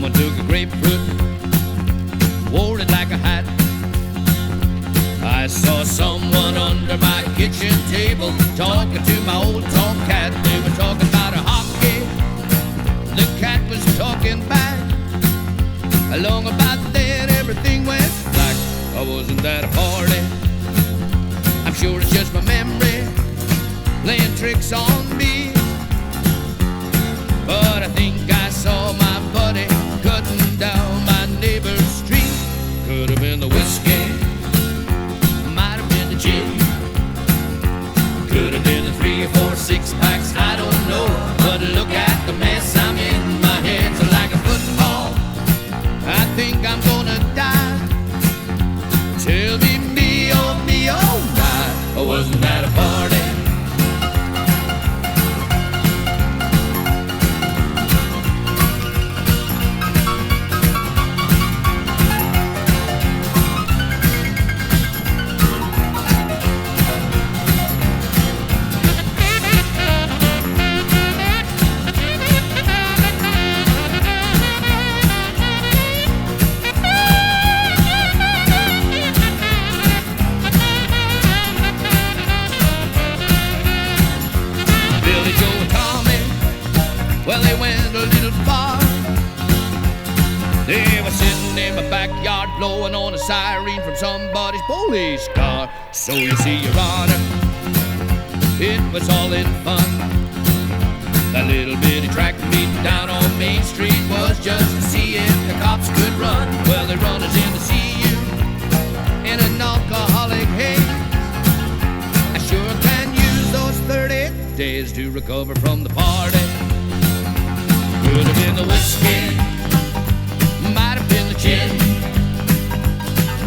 Someone took a grapefruit, wore it like a hat. I saw someone under my kitchen table talking to my old tomcat. They were talking about a hockey, the cat was talking back. Along about then everything went black. I wasn't at a party, I'm sure it's just my memory playing tricks on me. But I think I saw my buddy cutting down my neighbor's street. Could have been the whiskey, might have been the gin, could have been the 3 or 4 6-packs, I don't know. But look at the mess I'm in, my head's like a football. I think I'm gonna die. Tell me, oh my, I wasn't at a party. Blowing on a siren from somebody's police car. So you see, Your Honor, it was all in fun. That little bitty track meet down on Main Street was just to see if the cops could run. Well, they run us in to see you in an alcoholic haze. I sure can use those 30 days to recover from the party. Could have been the whiskey, might have been the gin,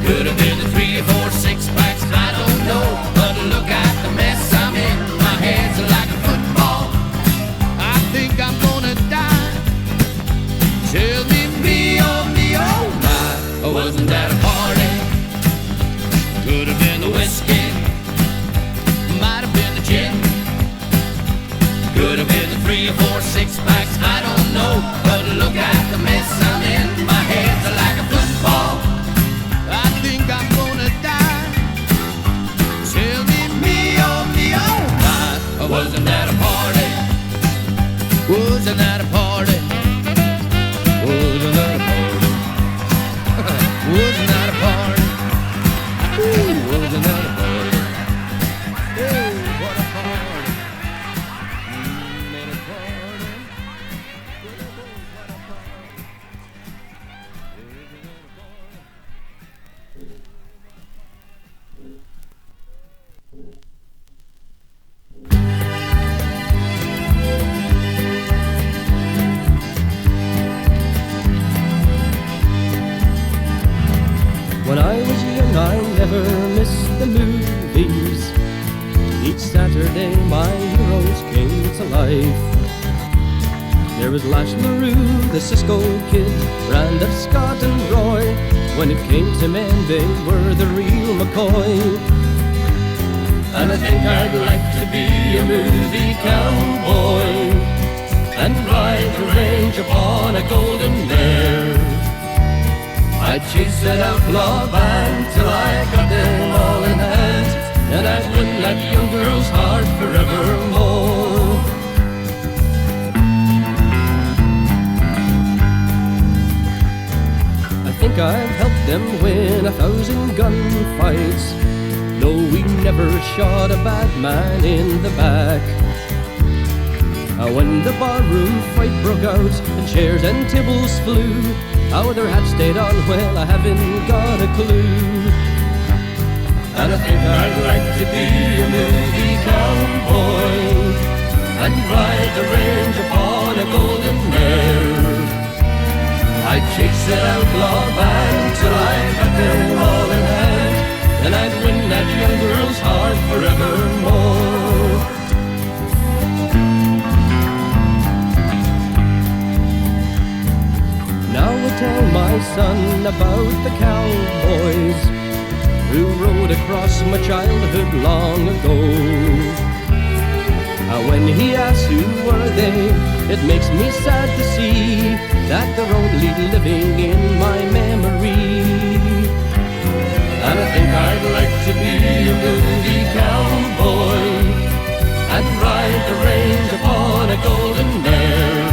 could have been the 3 or 4 6-packs, I don't know. But look at the mess I'm in, my head's like a football. I think I'm gonna die. Tell me, oh my, I wasn't at a party. Could have been the whiskey, might have been the gin, could have been the 3 or 4 6-packs, I don't know. But look at the mess I'm in, my head's like a football. I think I'm gonna die. Tell me, oh my, I wasn't at a party. Wasn't at a party. Wasn't at a party. Wasn't at a party. Ooh, wasn't at a party. Hey, what a party. At a party. What a party. When I was young, I never missed the movies. Each Saturday, my heroes came to life. There was Lash LaRue, the Cisco Kid, Randolph Scott and Roy. When it came to men, they were the real McCoy. And I think I'd like to be a movie cowboy and ride the range upon a golden mare. I'd chase that outlaw band till I got them all in hand, and I'd win that young girl's heart forevermore. I think I've helped them win 1,000 gunfights, though we never shot a bad man in the back. When the barroom fight broke out and chairs and tables flew, how their hats stayed on, well, I haven't got a clue. And I think I'd like to be a movie cowboy and ride the range upon a golden mare. I'd chase that outlaw band till I got them all in hand, and I'd win that young girl's heart forevermore. Now I tell my son about the cowboys who rode across my childhood long ago. When he asks who were day. It makes me sad to see that they're only living in my memory. And I think I'd like to be a movie cowboy and ride the range upon a golden mare.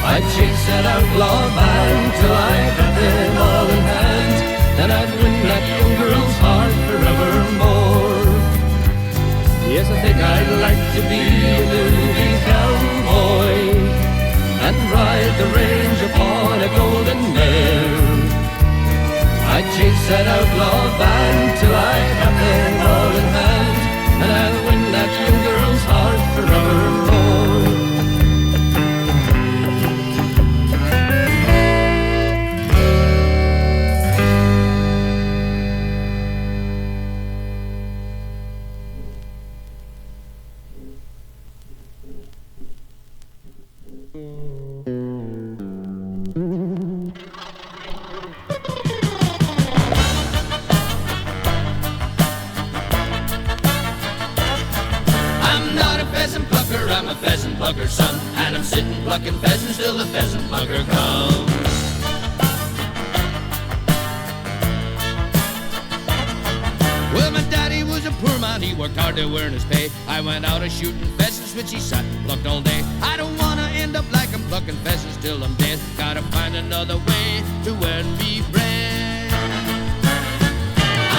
I'd chase that outlaw band till I got them all in hand, and I'd win that young girl's heart forevermore. Yes, I think I'd like to be a movie cowboy and ride the range upon a golden mare. I'd chase that outlaw band till I got them all in hand, and I'd win that young girl's heart forevermore. I'm a pheasant plucker son, and I'm sitting plucking pheasants till the pheasant plucker comes. Well, my daddy was a poor man, he worked hard to earn his pay. I went out a shooting pheasants, which he sat and plucked all day. I don't wanna end up like I'm plucking pheasants till I'm dead. Gotta find another way to earn me bread.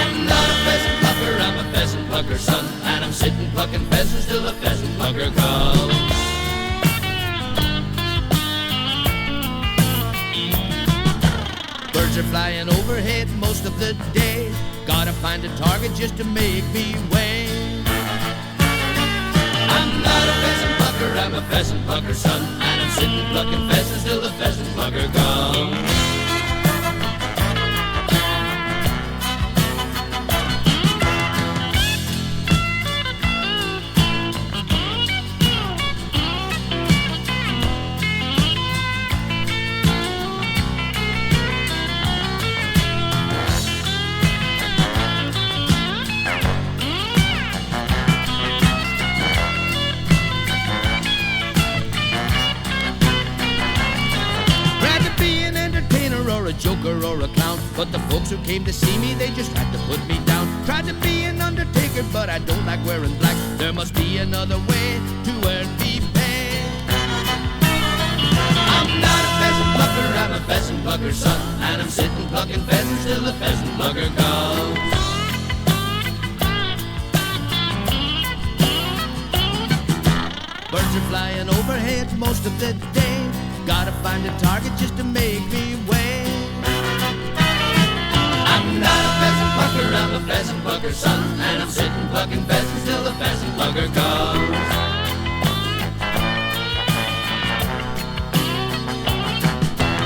I'm not a pheasant plucker, I'm a pheasant plucker son, and I'm sitting plucking pheasants till the pheasant plucker comes. Birds are flying overhead most of the day. Gotta find a target just to make me weigh. I'm not a pheasant plucker, I'm a pheasant plucker son, and I'm sitting plucking pheasants till the pheasant plucker comes. Joker or a clown, but the folks who came to see me, they just had to put me down. Tried to be an undertaker, but I don't like wearing black. There must be another way to earn me pay. I'm not a pheasant plucker, I'm a pheasant plucker son, and I'm sitting plucking pheasants till the pheasant plucker comes. Birds are flying overhead most of the day. Gotta find a target just to make me weigh. I'm not a pheasant plucker, I'm a pheasant plucker son, and I'm sitting plucking pheasants till the pheasant plucker comes.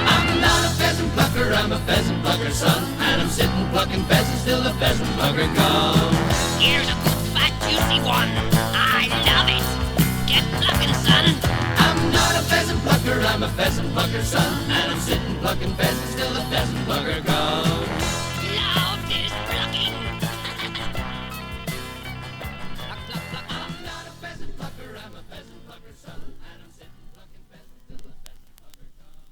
I'm not a pheasant plucker, I'm a pheasant plucker son, and I'm sitting plucking pheasants till the pheasant plucker comes. Here's a good fat juicy one, I love it. Get plucking, son. I'm not a pheasant plucker, I'm a pheasant plucker son, and I'm sitting plucking pheasants till the pheasant plucker comes. Love this plucking. Pluck, pluck, pluck. I'm not a pheasant plucker, I'm a pheasant plucker son, and I'm sitting plucking pheasants till the pheasant plucker comes.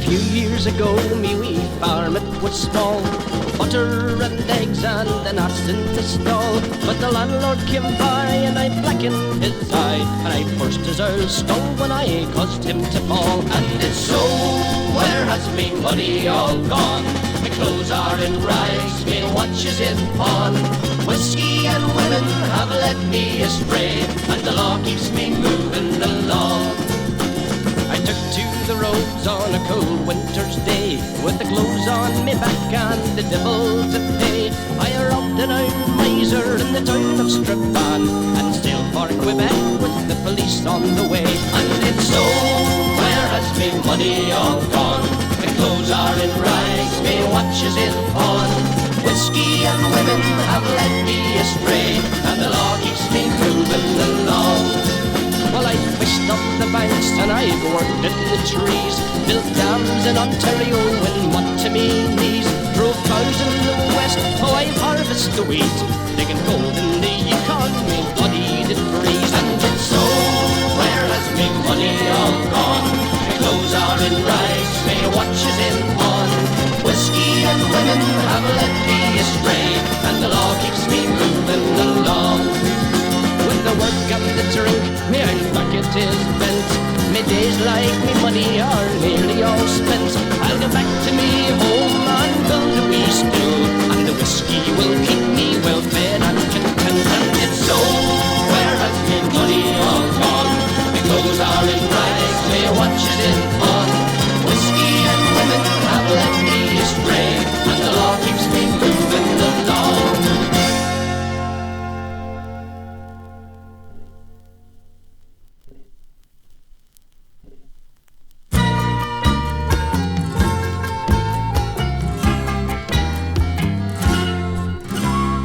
few years ago, me wee farm it was small, butter and eggs and an ass in the stall. But the landlord came by and I blackened his eye, and I burst his earl skull when I caused him to fall. And it's so, where has me money all gone? My clothes are in rags, my watch is in pawn. Whiskey and women have led me astray, and the law keeps me moving along. I took to the roads on a cold winter's day, with the clothes on me back and the devil to pay. I robbed an iron miser in the town of Strabane, and sailed for Quebec with the police on the way. And it's so, where has me money all gone? My clothes are in rags, my watch is in pawn. Whiskey and women have led me astray, and the law keeps me moving along. Well, I fished up the banks and I've worked in the trees, built dams in Ontario and mud to me knees, drove cows in the west, oh I've harvested the wheat, digging gold in the Yukon, me bloody did freeze. And it's so, where has me money all gone? My clothes are in rags, my watch is in pawn. Whiskey and women have led me astray, and the law keeps me moving along. With the work and the drink, me old bucket is bent. Me days like me money are nearly all spent. I'll go back to me home and build a wee stew, and the whiskey will keep me well fed and content. And it's so, where has me money all gone? My clothes are in rags, my watch is in pawn. Whiskey and women have led me astray, and the law keeps me moving along.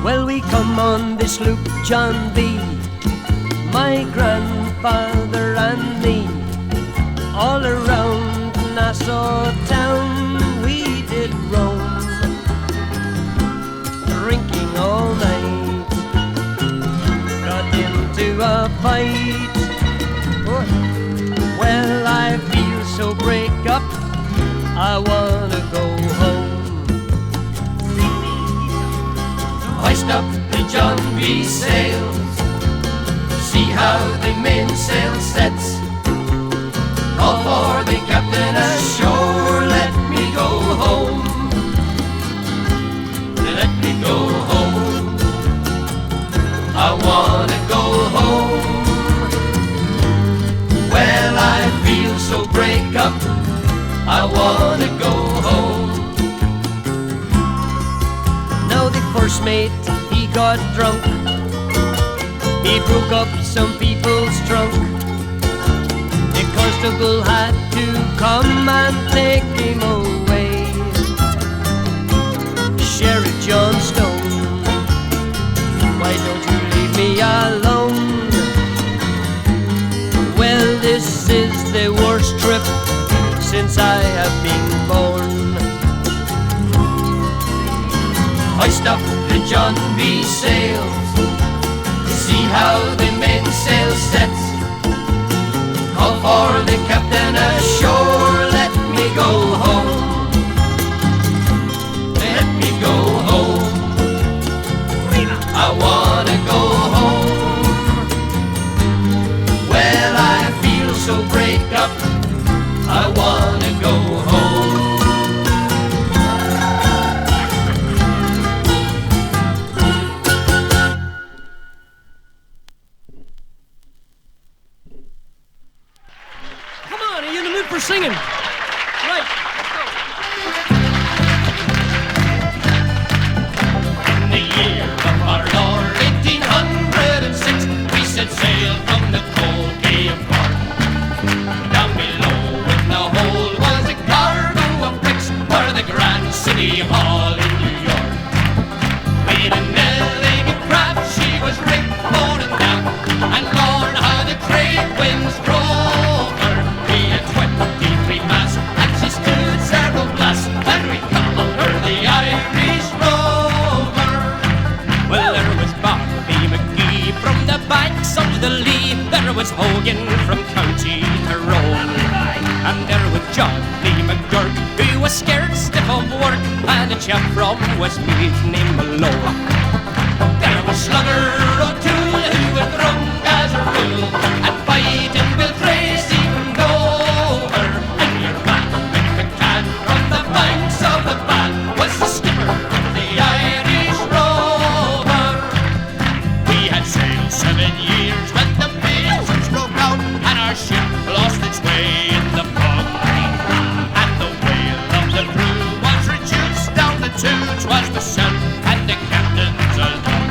Well, we come on the Sloop John B, my grandfather and me. All around Nassau town we did roam, drinking all night. Got into a fight. Well, I feel so break up, I wanna go home. Hoist up the John B sails, see how the mainsail sets. Call for the captain ashore, let me go home. Let me go home. I wanna go home. Well, I feel so break up, I wanna go home. Now the first mate, he got drunk, he broke up some people's trunk. The constable had to come and take him away. Sheriff John Stone, why don't you leave me alone? Well, this is the worst trip since I have been born. Hoist up the John B sails, see how the mainsail sets. Call for the captain ashore, let me go home. Let me go home. I wanna go home. Well, I feel so break up, I wanna go home. For singing. Right. In the year of our Lord 1806, we set sail from the cold Bay of Cork. Down below in the hold was a cargo of bricks for the Grand City Hall in New York. With an elegant craft, she was rigged loaded down, and Lord, how the trade winds drove her. We had 23 masts, and she stood several blasts, and we called her the Irish Rover. Well, there was Barley Mow from the banks of the Lee, there was Hogan from County Tyrone, and there was John B. McGurk chap from Westmeath named Malone. There was Slugger O'Toole who was drunk as a rule, and fighting Bill Tracy from Dover. And your man McCann from the banks of the Bann was the skipper of the Irish Rover. We had sailed 7 years when the Pheasants broke out, and our ship lost its way in the fog. And the wail of the crew was reduced down to 2. 'Twas myself and the captain's alone.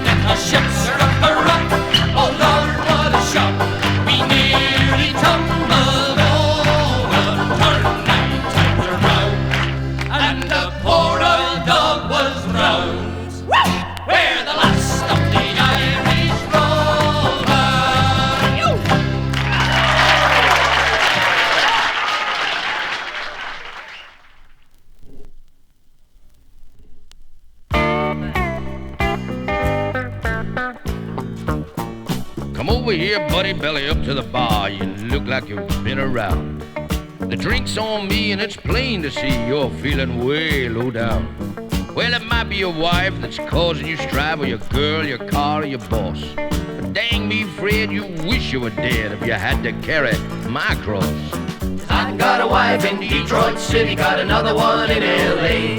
Then the ship struck a rock. Oh Lord, what a shock! We nearly tumbled over. Turned 9 times around, and the poor old dog was drowned. We're the last of the Irish Rover. Come over here, buddy, belly up to the bar. You look like you've been around. The drink's on me and it's plain to see you're feeling way low down. Well, it might be your wife that's causing you strife, or your girl, your car, or your boss. But dang me, Fred, you wish you were dead if you had to carry my cross. I got a wife in Detroit City, got another one in L.A.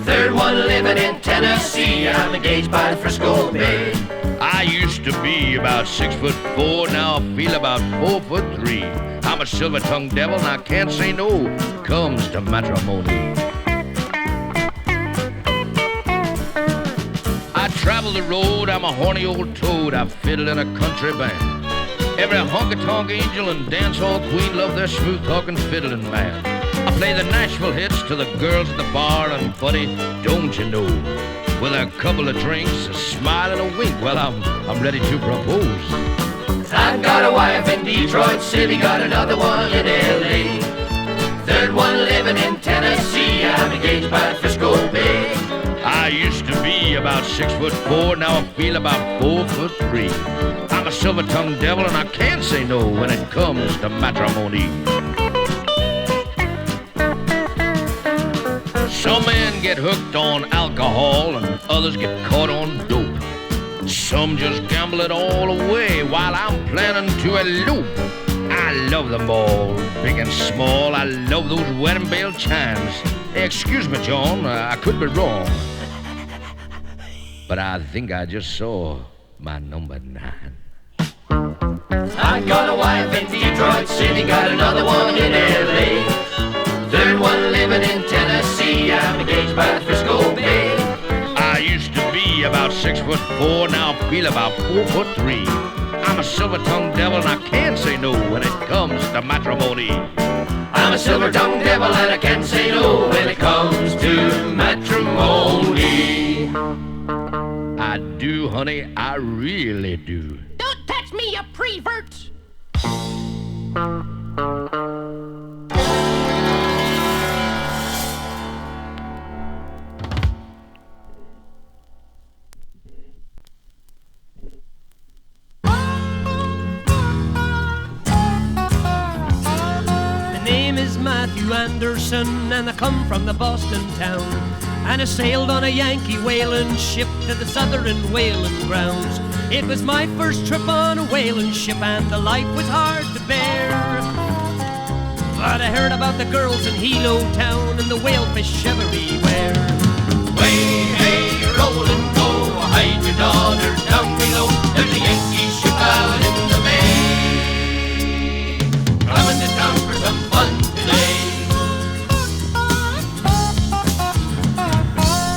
Third one living in Tennessee, I'm engaged by the Frisco Bay. I used to be about 6'4", now I feel about 4'3". I'm a silver-tongued devil and I can't say no when it comes to matrimony. I travel the road, I'm a horny old toad, I fiddle in a country band. Every honky-tonk angel and dancehall queen love their smooth-talking fiddling man. I play the Nashville hits to the girls at the bar, and buddy, don't you know, with a couple of drinks, a smile and a wink, well, I'm ready to propose. I've got a wife in Detroit City, got another one in L.A. Third one living in Tennessee, I'm engaged by the Frisco Bay. I used to be about 6'4", now I feel about 4'3". I'm a silver-tongued devil and I can't say no when it comes to matrimony. Some men get hooked on alcohol and others get caught on dope. Some just gamble it all away while I'm planning to elope. I love them all, big and small. I love those wedding bell chimes. Hey, excuse me, John, I could be wrong, but I think I just saw my number 9. I got a wife in Detroit City, got another one in L.A. Third one living in Tennessee, I'm engaged by the Frisco Bay. I used to be about 6'4", now I feel about 4'3". I'm a silver-tongued devil and I can't say no when it comes to matrimony. I'm a silver-tongued devil and I can't say no when it comes to matrimony. I do, honey, I really do. Don't touch me, you prevert! Matthew Anderson, and I come from the Boston town, and I sailed on a Yankee whaling ship to the southern whaling grounds. It was my first trip on a whaling ship, and the life was hard to bear. But I heard about the girls in Hilo town and the whalefish everywhere. Way, hey, roll and go, hide your daughters down below. There's a Yankee ship out in the bay, coming to town for some fun today.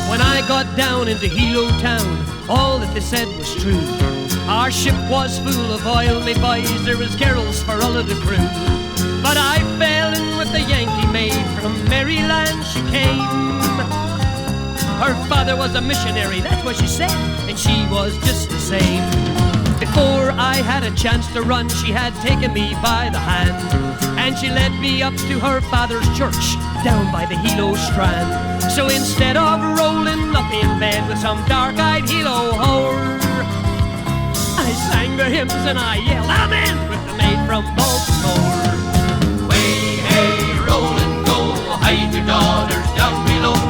When I got down into Hilo town, all that they said was true. Our ship was full of oil, me boys, there was girls for all of the crew. But I fell in with a Yankee maid, from Maryland she came. Her father was a missionary, that's what she said, and she was just the same. Before I had a chance to run, she had taken me by the hand, and she led me up to her father's church, down by the Hilo strand. So instead of rolling up in bed with some dark-eyed Hilo whore, I sang the hymns and I yelled, amen, with the maid from Baltimore. Way, hey, roll and go, hide your daughters down below.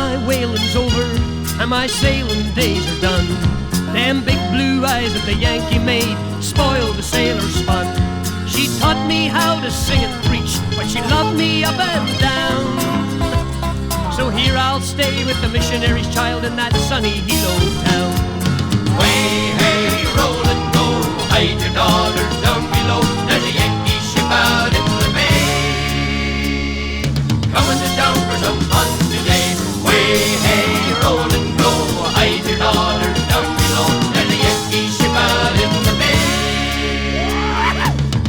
my whaling's over and my sailing days are done. Them big blue eyes that the Yankee made spoiled the sailor's fun. She taught me how to sing and preach, but she loved me up and down. So here I'll stay with the missionary's child in that sunny Hilo town. Way, hey, roll and go, hide your daughters down below. There's a Yankee ship out in the bay, coming to town for some fun today. Way, hey, roll and go, hide your daughters down below. There's a Yankee ship out in the bay,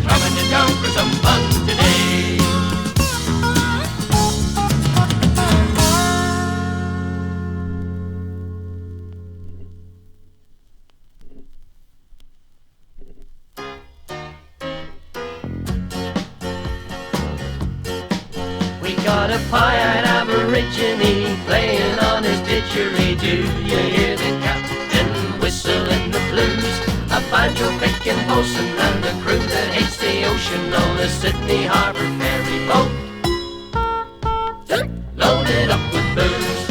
coming to town for some fun today. Got a pie-eyed Aborigine playing on his didgeridoo. You hear the captain whistling the blues, a banjo-picking bosun and a crew that hates the ocean on the Sydney Harbour ferry boat, loaded up with booze.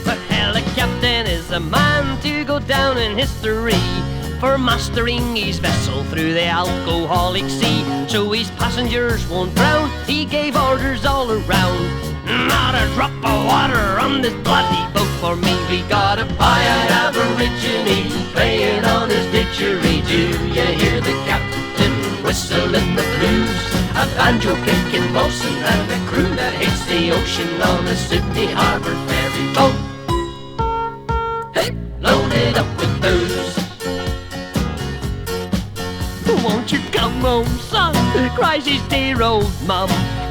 But hell, the captain is a man to go down in history for mastering his vessel through the alcoholic sea, so his passengers won't drown. He gave orders all around, not a drop of water on this bloody boat for me. We got a pie-eyed Aborigine playing on his didgeridoo. You hear the captain whistling the blues, a banjo-picking bosun and a crew that hates the ocean on the Sydney Harbour ferry boat, loaded up with booze. Won't you come home, son? Cries his dear old mum.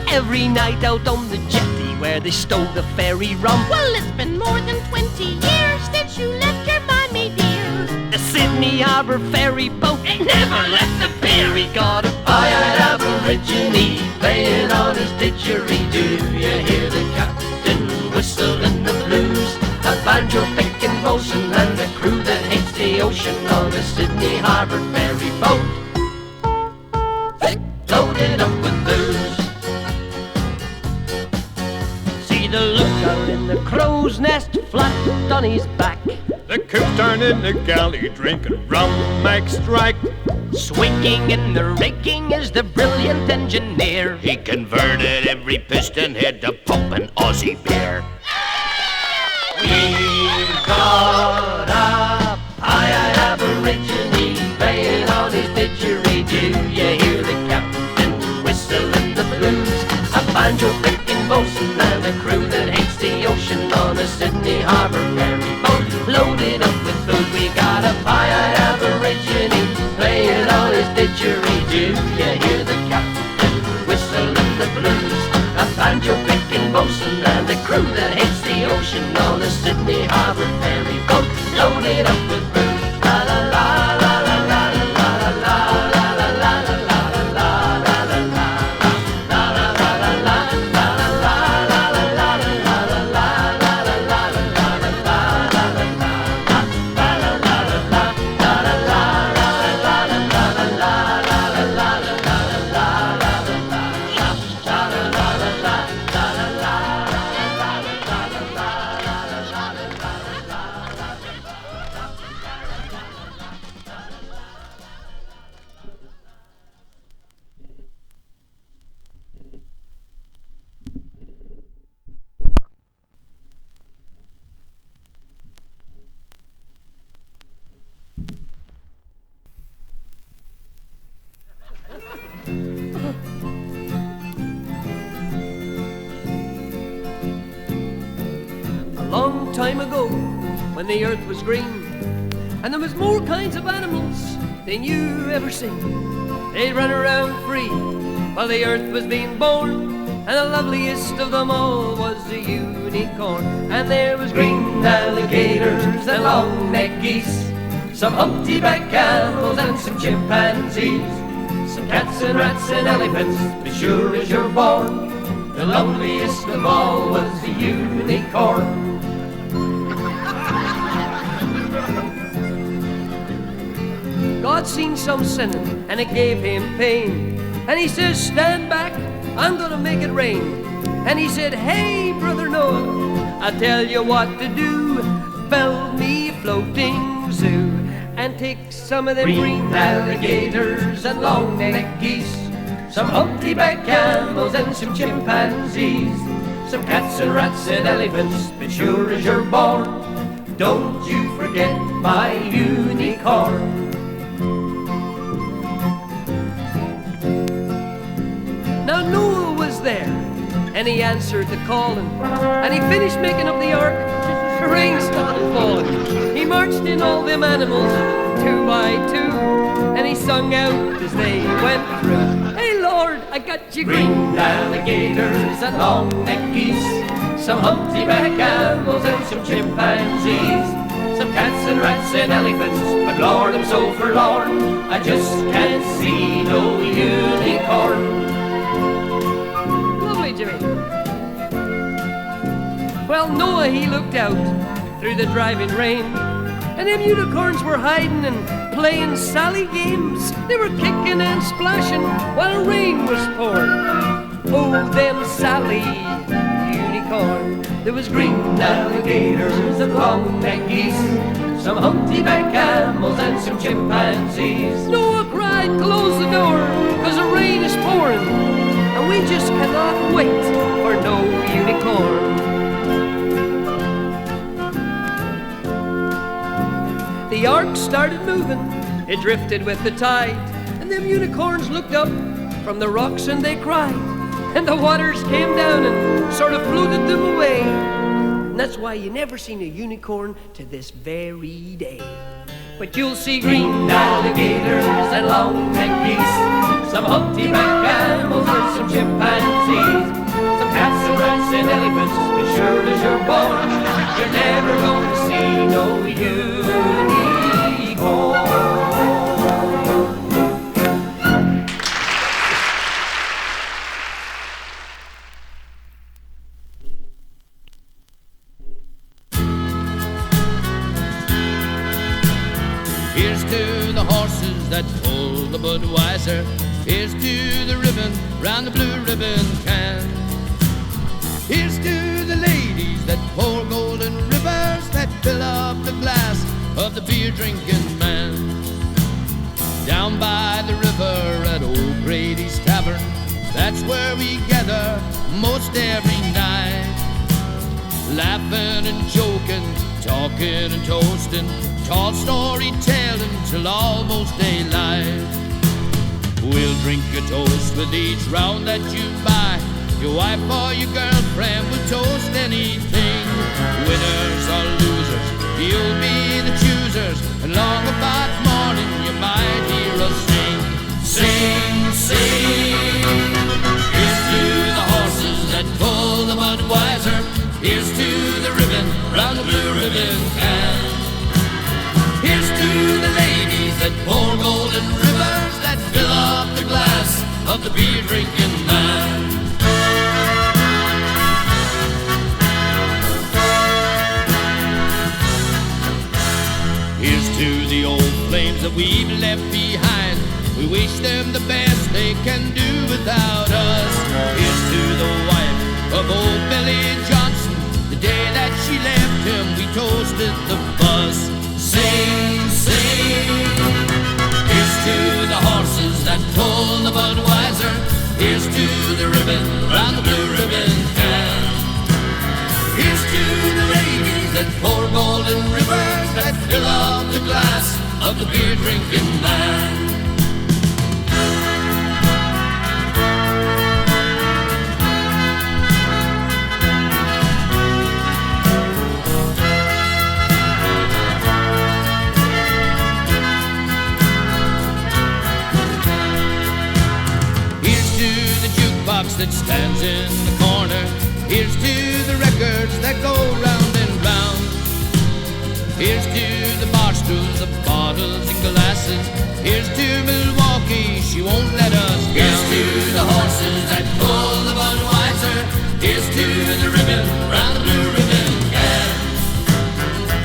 Every night out on the jetty where they stow the ferry rum. Well, it's been more than 20 years since you left your mommy, dear. The Sydney Harbour ferry boat ain't never left the pier. We got a pie-eyed Aborigine playing on his didgeridoo. You hear the captain whistling the blues, a banjo-picking bosun and a crew that hates the ocean on the Sydney Harbour ferry boat, loaded up with booze. See the lookout in the crow's nest, flat on his back. The cook's turned in the galley, drinking rum extract. Swinging in the raking is the brilliant engineer. He converted every piston head to pumping Aussie beer. We've got a pie-eyed Aborigine playing on his didgeridoo. You hear the captain whistling the blues, a banjo-picking bosun and a crew that hates the ocean on a Sydney Harbour ferry boat, loaded up with food. We got a pie-eyed Aborigine playing on his didgeridoo. You hear the captain whistling the blues, a banjo-picking bosun and a crew that hates the ocean on a Sydney Harbour ferry boat, loaded up with booze. La la la la la la la la la la la la la la long time ago, when the earth was green, and there was more kinds of animals than you ever seen. They'd run around free while the earth was being born, and the loveliest of them all was the unicorn. And there was green alligators and long-necked geese, some humpty-back camels and some chimpanzees, some cats and rats and elephants, as sure as you're born. The loveliest of all was the unicorn. God seen some sinning, and it gave him pain, and he says, stand back, I'm gonna make it rain. And he said, hey, Brother Noah, I tell you what to do. Build me a floating zoo and take some of them green alligators and long-necked geese, some humpty-back camels and some chimpanzees, some cats and rats and elephants, but sure as you're born, don't you forget my unicorn. Now Noah was there, and he answered the calling, and he finished making up the ark. The rain started falling. He marched in all them animals, 2 by 2, and he sung out as they went through. Hey Lord, I got you green alligators and long-necked geese, some humpty-back camels and some chimpanzees, some cats and rats and elephants, but Lord, I'm so forlorn, I just can't see no unicorn. Lovely, Jimmy. Well, Noah, he looked out through the driving rain, and them unicorns were hiding and playing Sally games. They were kicking and splashing while rain was pouring. Oh, them Sally unicorn. There was green alligators and long-necked geese, some humpty-back camels and some chimpanzees. Noah cried, close the door, 'cause the rain is pouring, and we just cannot wait for no unicorn. The ark started moving, it drifted with the tide, and them unicorns looked up from the rocks and they cried, and the waters came down and sort of floated them away. And that's why you never seen a unicorn to this very day. But you'll see green alligators and long-necked geese, some humpty-back camels and some chimpanzees, some cats and rats and elephants, as sure as you're born, you're never going to see no unicorn. Here's to the horses that pull the Budweiser. Here's to the ribbon round the blue ribbon can. Here's to the ladies that pour golden rivers, that fill up the glass of the beer-drinking man. Down by the river at old Brady's Tavern, that's where we gather most every night, laughing and joking, talking and toasting, tall storytelling till almost daylight. We'll drink a toast with each round that you buy. Your wife or your girlfriend will toast anything. Winners or losers, you'll be the choosers, and long about morning you might hear us sing. Sing, sing. Here's to the horses that pull the Budweiser. Here's to the ribbon round the blue ribbon can. Here's to the ladies that pour golden rivers, that fill up the glass of the beer-drinking man. Here's to the old flames that we've left behind. We wish them the best they can do without us. Here's to the wife of old Billy Johnson. The day that she left him, we toasted the bus. Sing, sing. Here's to the horses that pull the Budweiser. Here's to the ribbon round the blue ribbon can. Here's to the ladies that pour golden rivers, that fill up the glass of the beer-drinking man. That stands in the corner. Here's to the records that go round and round. Here's to the bar stools, the bottles and glasses. Here's to Milwaukee, she won't let us down. Here's to the horses that pull the Budweiser. Here's to the ribbon round the blue ribbon can.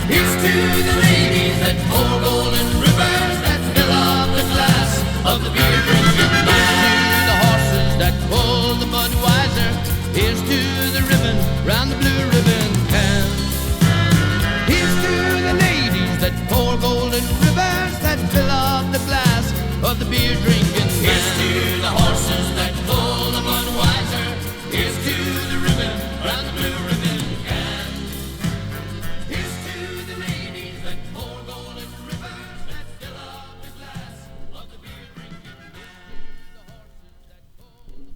Here's to the ladies that pour golden rivers, that fill up the glass of the beer drinking man. Here's to the horses that pull the Budweiser. Here's to round the blue ribbon can. Here's to the ladies that pour golden ribbons that fill up the glass of the beer drinking man. Here's to the horses that pull the Budweiser. Here's to the ribbon round the blue ribbon can. Here's to the ladies that pour golden ribbons that fill up the glass of the beer drinking man. The horses that pull the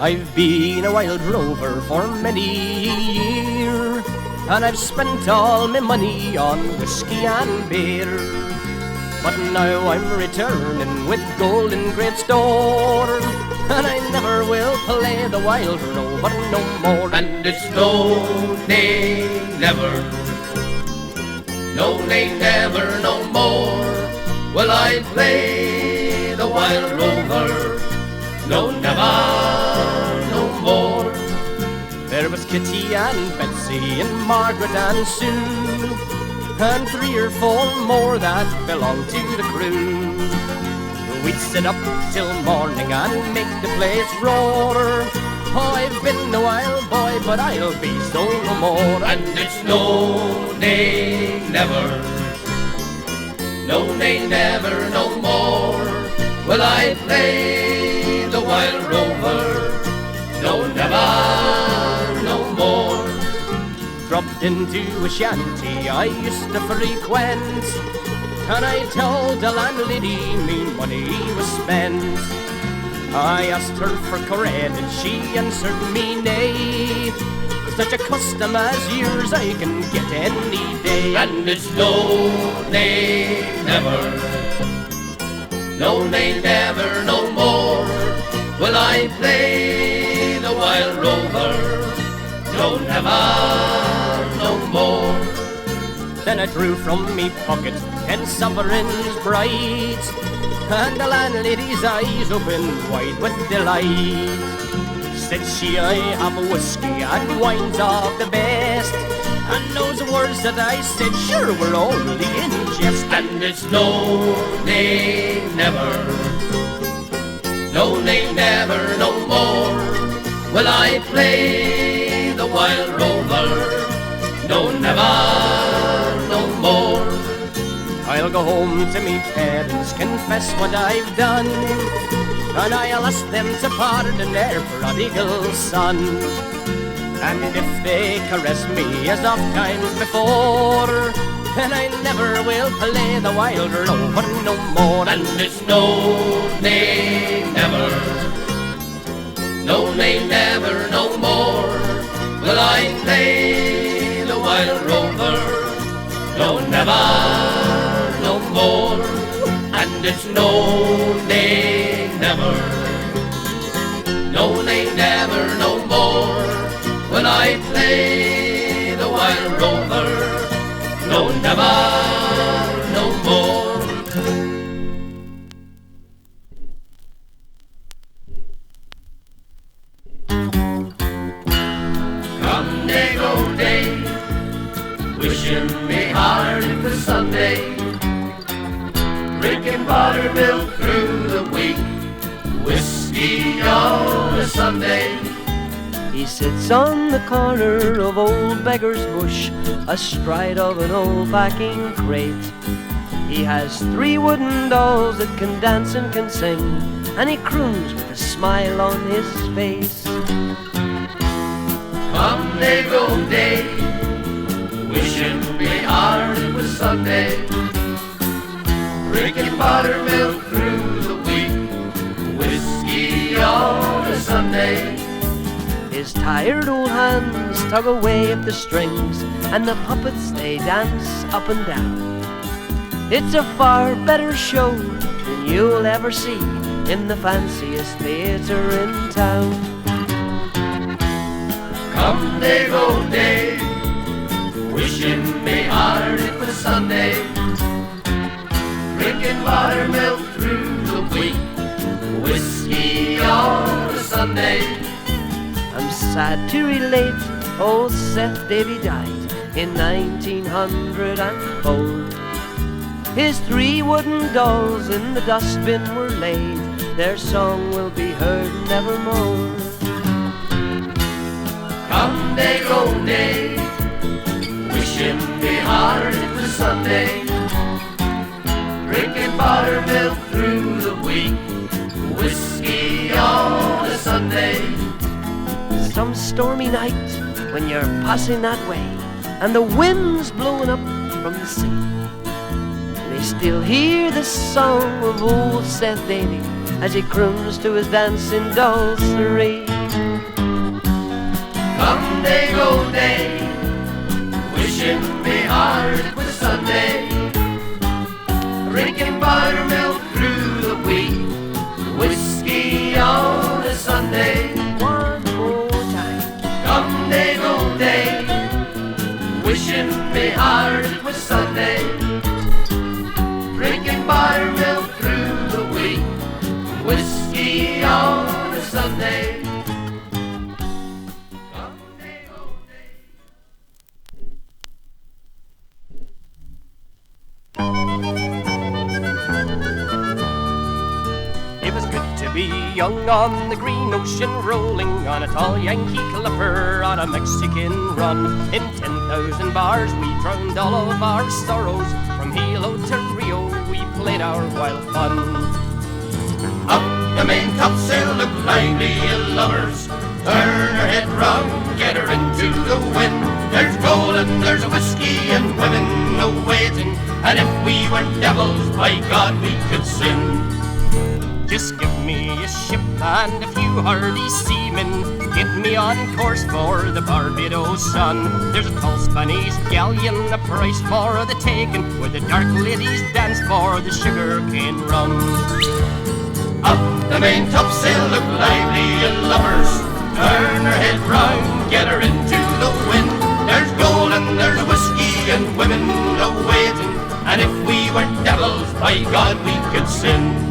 I've been a wild rover for many a year, and I've spent all my money on whiskey and beer. But now I'm returning with gold in great store, and I never will play the wild rover no more. And it's no, nay, never, no, nay, never, no more will I play the wild rover, no, never, no more. There was Kitty and Betsy and Margaret and Sue, and 3 or 4 more that belonged to the crew. We'd sit up till morning and make the place roar. Oh, I've been a wild boy, but I'll be so no more. And it's no, nay, never, no, nay, never, no more will I play the wild rover, no, never, no more. Dropped into a shanty I used to frequent, and I told the landlady me money was spent. I asked her for credit, she answered me nay. Such a custom as yours I can get any day. And it's no, nay, never, no, nay, never, no more will I play the wild rover, no, never, no more. Then I drew from me pocket 10 sovereigns bright, and the landlady's eyes opened wide with delight. Said she, I have whiskey and wines of the best, and those words that I said sure were only in jest. And it's no, nay, never, no, nay, never, no more will I play the wild rover, no, never, no more. I'll go home to me parents, confess what I've done, and I'll ask them to pardon their prodigal son. And if they caress me as oft times before, then I never will play the wild rover no more. And it's no, nay, never, no, nay, never, no more will I play the wild rover, no, never, no more. And it's no, nay, never, no, nay, never, no more will I play the wild rover, no, never, no more. Come day, go day, wishing me hard it was Sunday, drinking buttermilk through the week, whiskey on a Sunday. He sits on the corner of old Beggar's Bush, astride of an old backing crate. He has 3 wooden dolls that can dance and can sing, and he croons with a smile on his face. Come day, go day, wishing me hard it was Sunday, drinking buttermilk through the week, whiskey on a Sunday. His tired old hands tug away at the strings, and the puppets they dance up and down. It's a far better show than you'll ever see in the fanciest theatre in town. Come day, go day, wishing me hard it was Sunday, drinking buttermilk through the week, whiskey on a Sunday. I'm sad to relate old Seth Davy died in 1904. His 3 wooden dolls in the dustbin were laid. Their song will be heard nevermore. Come day, go day, wishing me hard it was Sunday. Drinking buttermilk through the week, whiskey on a Sunday. Some stormy night when you're passing that way, and the wind's blowing up from the sea, and you still hear the song of old Seth Davy as he croons to his dancing dolls three. Come day, go day, wishing me hard it was Sunday. Drinking buttermilk through the week, whiskey on a Sunday. One more time. Come day, go day, wishing me hard it was Sunday. Drinking buttermilk through the week, whiskey on a Sunday. Be young on the green ocean, rolling on a tall Yankee clipper on a Mexican run. In 10,000 bars we drowned all of our sorrows. From Hilo to Rio we played our wild fun. Up the main topsail, look lively, you lovers. Turn her head round, get her into the wind. There's gold and there's whiskey and women a-waiting. And if we weren't devils, by God we could sin. Just give me a ship and a few hardy seamen. Get me on course for the Barbados sun. There's a tall Spanish galleon, a price for the taking, where the dark ladies dance for the sugar cane rum. Up the main topsail, look lively, you lovers. Turn her head round, get her into the wind. There's gold and there's whiskey and women a-waiting. And if we weren't devils, by God we could sin.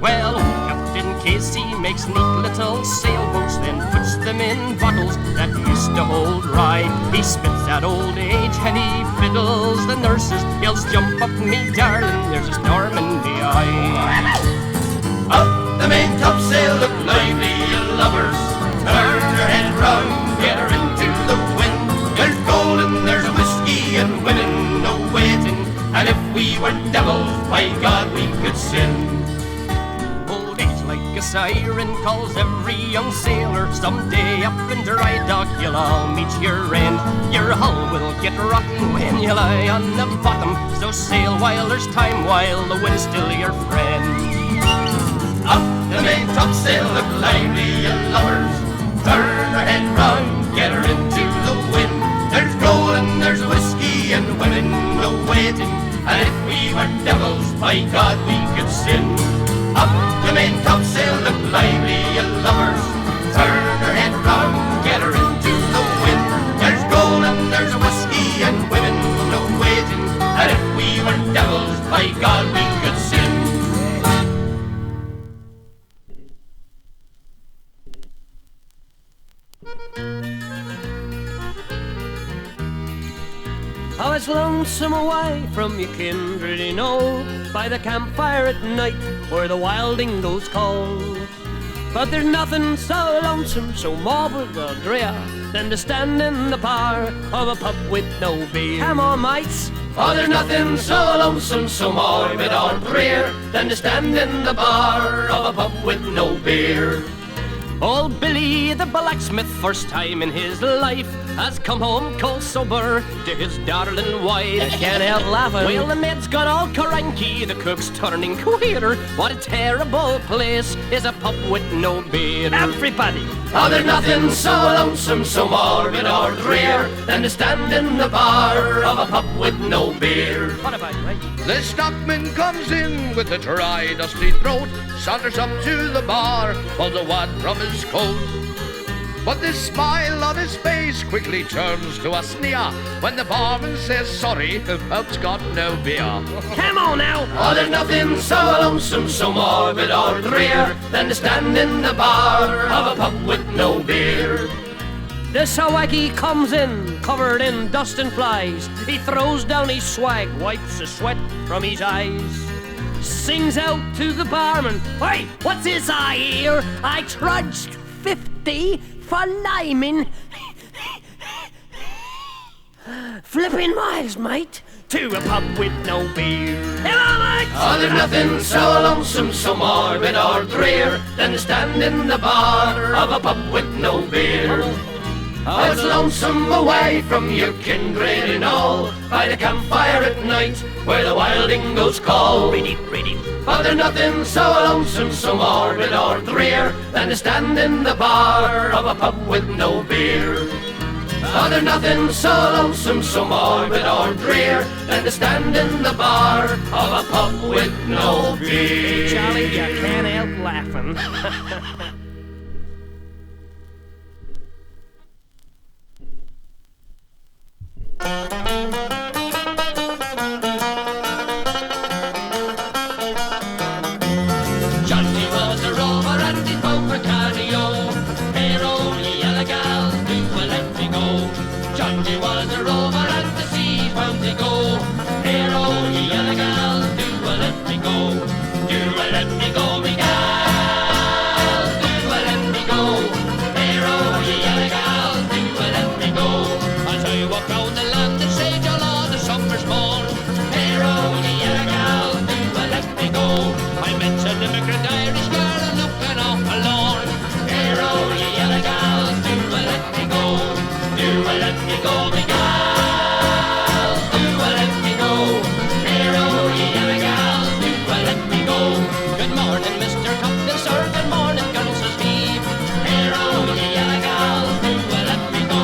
Well, Captain Casey makes neat little sailboats, then puts them in bottles that used to hold rye. He spits out old age and he fiddles the nurses, yells, "Jump up, me darling, there's a storm in the eye." Up the main topsail, look lively, you lovers. Turn her head round, get her into the wind. There's gold and there's whiskey and women a-waiting. And if we weren't devils, by God we could sin. Like a siren calls every young sailor. Someday up in dry dock you'll all meet your end. Your hull will get rotten when you lie on the bottom. So sail while there's time, while the wind's still your friend. Up the main topsail, look lively, you lovers. Turn her head round, get her into the wind. There's gold and there's whiskey and women a-waiting. And if we weren't devils, by God we could sin. Up the main topsail, look lively, you lovers. Turn her head round, get her into the wind. There's gold and there's whiskey and women a-waiting. And if we weren't devils, by God we could sin. I was lonesome away from your kindred, you know, by the campfire at night where the wild dingoes call. But there's nothing so lonesome, so morbid or drear, than to stand in the bar of a pub with no beer. Come on, mates. Oh, there's nothing so lonesome, so morbid or drear, than to stand in the bar of a pub with no beer. Old Billy the blacksmith, first time in his life, has come home cold sober to his darling wife. I can't help laughing. Well, the maid's got all cranky, the cook's turning queer. What a terrible place is a pub with no beer. Everybody. Oh, there's nothing so lonesome, so morbid or drear, than to stand in the bar of a pub with no beer. What about, right? The stockman comes in with a dry, dusty throat, saunters up to the bar, pulls a wad from his coat. But the smile on his face quickly turns to a sneer when the barman says, "Sorry, the pub's got no beer." Come on now. Oh, there's nothing so lonesome, so morbid or drear, than to stand in the bar of a pub with no beer. The sawaggy comes in, covered in dust and flies. He throws down his swag, wipes the sweat from his eyes. Sings out to the barman, "Hey, what's this I hear? I trudged 50 for liming. Flipping miles, mate, to a pub with no beer. Come on, mate!" Oh, there's nothing so lonesome, so morbid or drear than to stand in the bar of a pub with no beer. Oh, it's lonesome away from your kindred and all, by the campfire at night where the wild dingoes call. Ready. Oh, there's nothing so lonesome, so morbid or drear than to stand in the bar of a pub with no beer. Oh, there's nothing so lonesome, so morbid or drear than to stand in the bar of a pub with no beer. Charlie, you can't help laughing. Johnny was a rover and he'd go for cardio. Hey, roll, ye yellow gals, do let me go. Johnny was a rover and the seas bound to go. Hey, roll, ye yellow gals, do let me go. Do let me go, me gals, do let me go. Hey, roll, ye yellow gals, do let me go. As I walk down the land and sage all of the summer's morn. Hey, roll, ye yellow gals, do let me go. I met an immigrant Irish girl looking off alone. Hey, roll, ye yellow gals, do let me go. Do let me go, me gals, do let me go. Hey, roll, ye yellow gals, do let me go. Good morning, Mr. Captain, sir, good morning, girls, says he. Hey, roll, ye yellow gals, do let me go.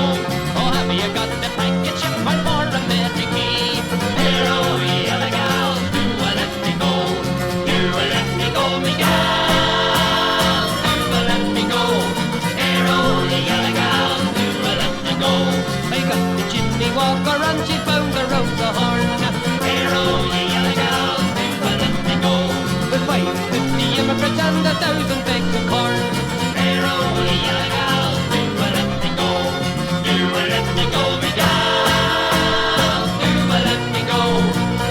Oh, have you got the package ship for America? Hey, roll, ye yellow gals, do let me go. Do let me go, me gals, do let me go. Hey, roll, ye yellow gals, do let me go. I got the chimney walker and she found around the horn. Hey, roll, ye yellow gals, do let me go. With 550 immigrants and 1,000 bags of corn. Hey, roll, ye yellow gals, do let me go. Do let me go, me gals, do let me go.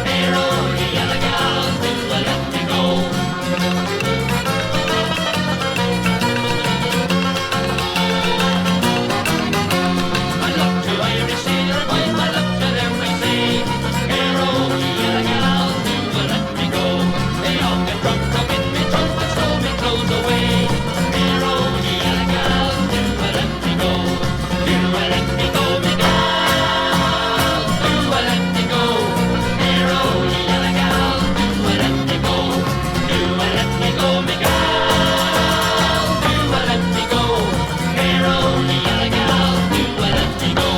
Hey, roll, ye yellow gals, do let me go. I love to Irish sailor boys, I love to them we say. Hey, roll, ye yellow gals, do let me go. They all get drunk up in me trunk and throw me clothes away. Hey, roll, ye yellow gals, do let me go. Do let me go, me gals, do let me go. Hey, roll, ye yellow gals, do let me go. Do let me go, me gals, do let me go. Hey, roll, ye yellow gals, do let me go.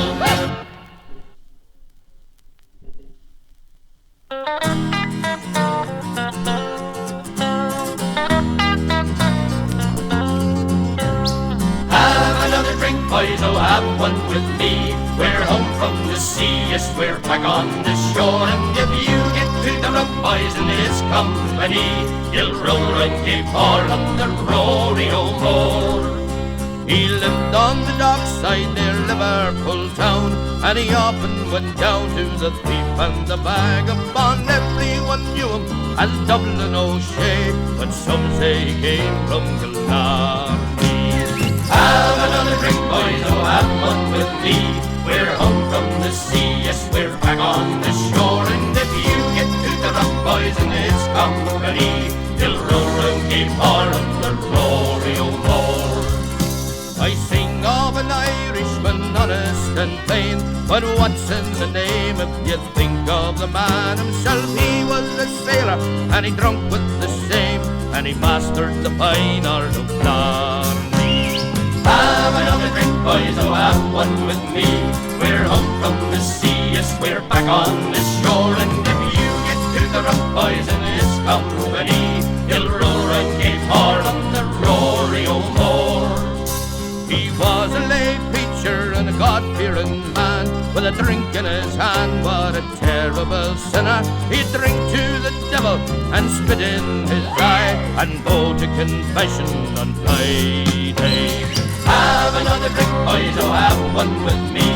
Have another drink, boys, oh, have one with me. We're home from the sea, yes, we're back on the shore. And if you get to the rub, boys, in this company, you'll roll and keep all on the Rory O'More. He lived on the dockside near Liverpool town, and he often went down to the Thief and the Vagabond. Everyone knew him as Dublin O'Shea, but some say he came from Killarney. Have another drink, boys, oh, have one with me. We're home from the sea, yes, we're back on the shore. And if you get to the rough, boys, in this company, you'll roll and keep all on the Rory O'More. I sing of an Irishman, honest and plain, but what's in the name if you think of the man himself? He was a sailor, and he drunk with the same, and he mastered the fine art of Blarney. Have another drink, boys, oh, have one with me. We're home from the sea, yes, we're back on the shore. And if you get to the rough, boys, in this company, you'll roll and keep hard on the Rory O'More. He was a lay preacher and a God-fearing man, with a drink in his hand. What a terrible sinner! He'd drink to the devil and spit in his eye, and go to confession on Friday. Have another drink, boys, oh have one with me.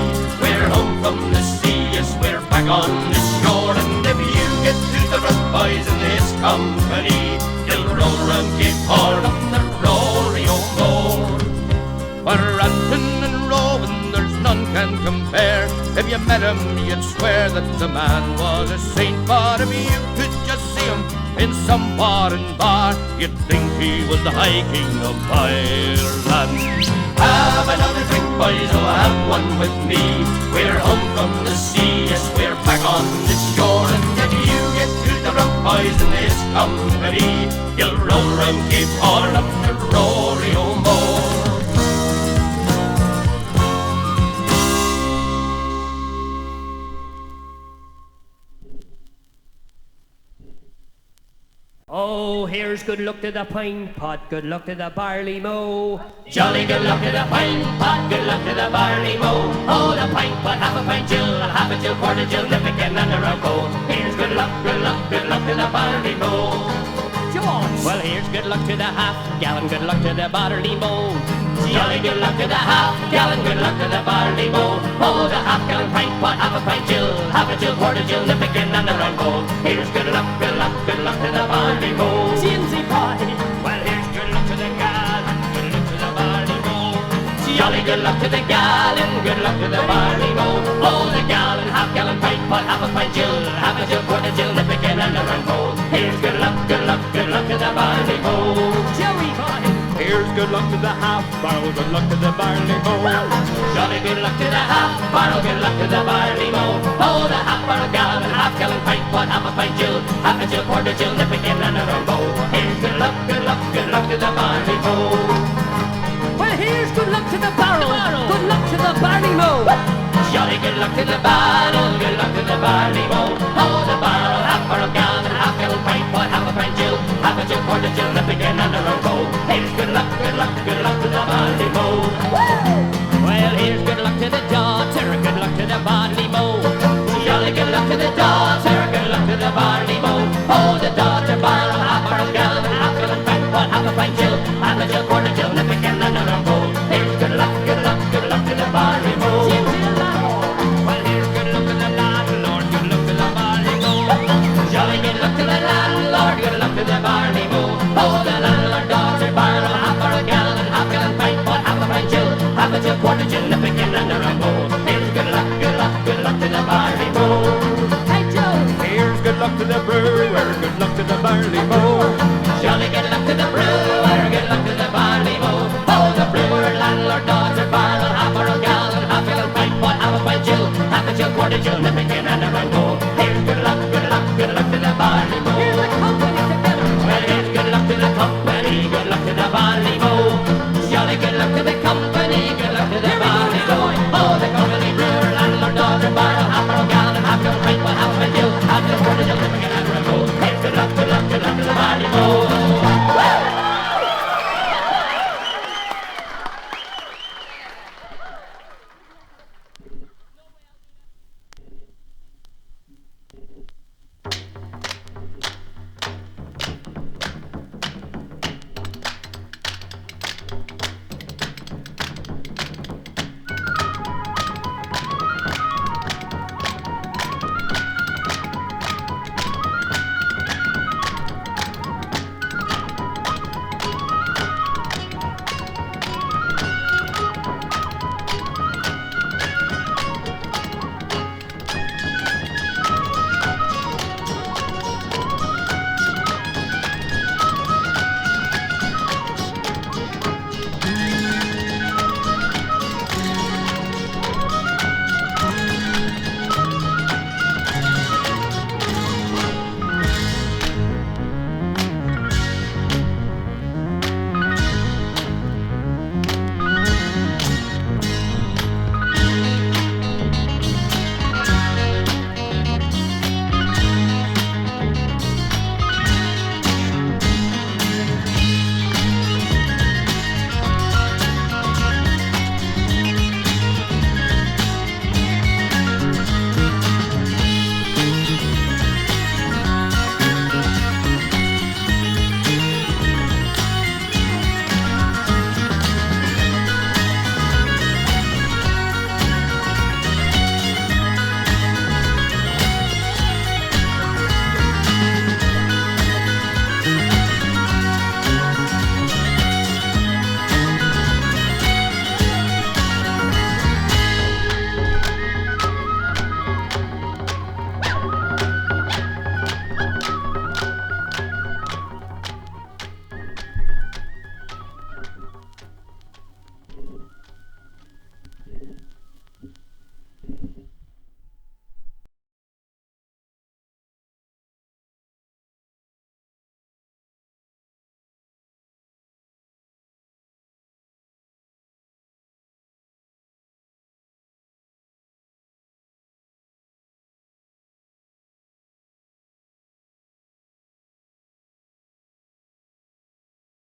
We're home from the sea, yes, we're back on the shore. And if you get to the front, boys, in this company, you'll roll round Cape Horn on the Rory O'More. For ranting and roving, there's none can compare. If you met him, you'd swear that the man was a saint. But if you could just see him in some foreign bar, you'd think he was the High King of Ireland. Have another drink, boys, oh have one with me. We're home from the sea, yes, we're back on the shore. And if you get to the rump, boys, in this company, you'll roll round Cape Horn up the Rory O'More. Oh, here's good luck to the pine pot, good luck to the barley mow. Jolly good luck to the pint pot, good luck to the barley mow. Oh, the pint pot, half a pint Jill, half a Jill, quarter Jill, nip again and a round bowl. Here's good luck, good luck, good luck to the barley mow. George! Well, here's good luck to the half gallon, good luck to the barley mow. Jolly good luck to the half gallon, good luck to the barley mow. Oh, the half gallon pint pot, half a pint Jill, half a Jill, quarter Jill, nip again and a round bowl. Here's good luck, good luck, good luck to the barley mow. Ginsy pie! Well, here's good luck to the gal, good luck to the barley mow. Jolly good luck to the gallon, good luck to the barley mow. Oh, the gallon, half gallon pint pot, half a pint Jill, half a Jill, quarter Jill, nip again and a round bowl. Here's good luck, good luck, good luck to the barley mow. Joey pie! Here's good luck to the half barrel, good luck to the barley mow. Jolly good luck to the half barrel, good luck to the barley mow. Oh, the half barrel gallon, half gallon pint pot, half a pint Jill, half a Jill, quarter Jill, nip again and a round bowl. Here's good luck, good luck, good luck to the barley mow. Well, here's good luck to the barrel, good luck to the barley mow. Jolly good luck to the barrel, good luck to the barley mow. Oh, the barrel, half barrel gallon, half gallon pint pot, half a pint Jill, half a Jill, quarter Jill, nip again and a round bowl. Here's good luck, good luck, good luck to the barley mow. Well, here's good luck to the daughter, good luck to the barley mow. Jolly good luck to the daughter, good luck to the barley mow. Oh, the daughter barrel, half barrel gallon, half gallon pint pot, half a pint Jill, half a Jill, quarter Jill, nip again and a round bowl. Here's good luck, good luck, good luck to the barley mow. Well, here's good luck to the landlord, good luck to the barley mow. Jolly good luck to the landlord, good luck to the barley mow. Oh, the landlord daughter barrel, half barrel gallon, half gallon pint pot, half a pint Jill, half a Jill, quarter Jill, nip again and a round bowl. Here's good luck, good luck, good luck to the barley mow. Hey, Joe! Here's good luck to the brewer, good luck to the barley mow.